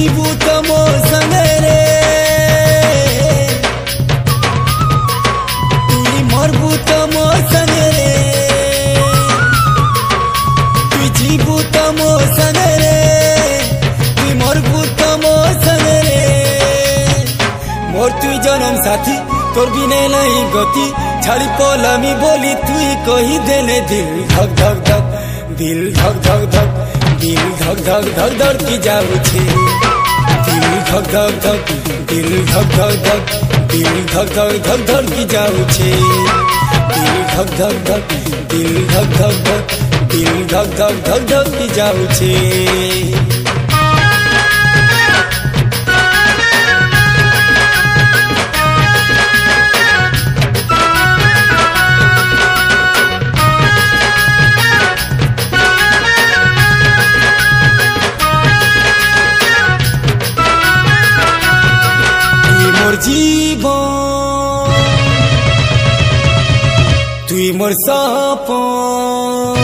जीवू तो मो संगे तुई मरबू तो मो संगे तुई जीवू तो मो संगे तुई मरबू तो मो संगे मोर तुई जन्म साथी तोर बिने नहीं गति छाड़ी पलामी बोली तुई कही देने दिल धक धक धक दिल धक धक धक दिल धक धक धक धक की जाऊ छे दिल धक धक धक दिल धक धक धक दिल धक धक धक धक की जाऊ छे दिल धक धक धक दिल धक धक धक दिल धक धक धक धक की जाऊ छे जीवन तुई मोर सपन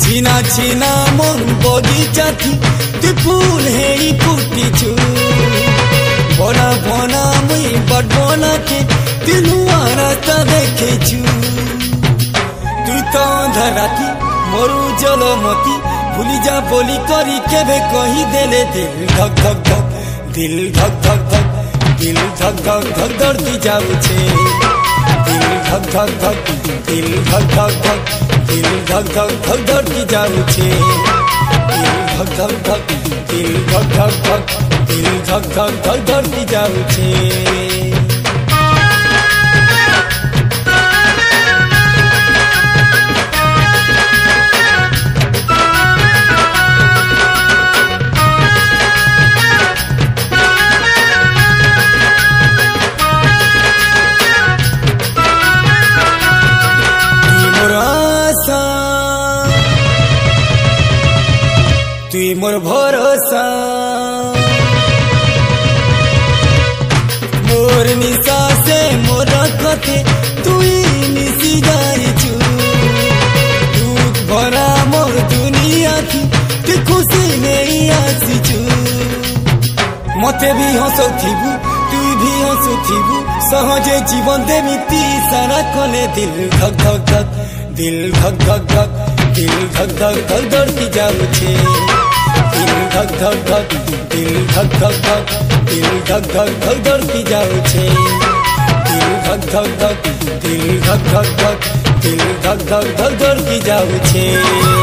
चिना चिना मोर बगीचा थी तु फूल हेई फुटी छु बना बना मुई बड़ बना के तु नुआ रास्ता देखे छु तुई तो अंधराती मोर जलमती भूली जा बोली करी केबे कही देले दिल धक धक धक दिल धक धक धक दिल धक धक धक धड़की जाऊ छे दिल धक धक धक दिल धक धक धक दिल धक धक धक धड़की जाऊ छे दिल धक धक धक दिल धक धक धक दिल धक धक धक धड़की जाऊ छे तुई मोर भरोसा मोर निशा से मोर कथे तुई मिसी जाई छु दुख भरा मोर दुनिया थी तु खुशी नहीं आसी छु मते भी हंसो थीबू तुई भी हंसो थीबू सहजे जीवन देमिति सारा कले दिल धक धक धक दिल धक धक धक दिल धक धक धक धड़की जाऊ छे दिल धक धक धक दिल धक धक धक दिल धक धक धक धड़की जाऊ छे दिल धक धक धक दिल धक धक धक दिल धक धक धक धड़की जाऊ छे।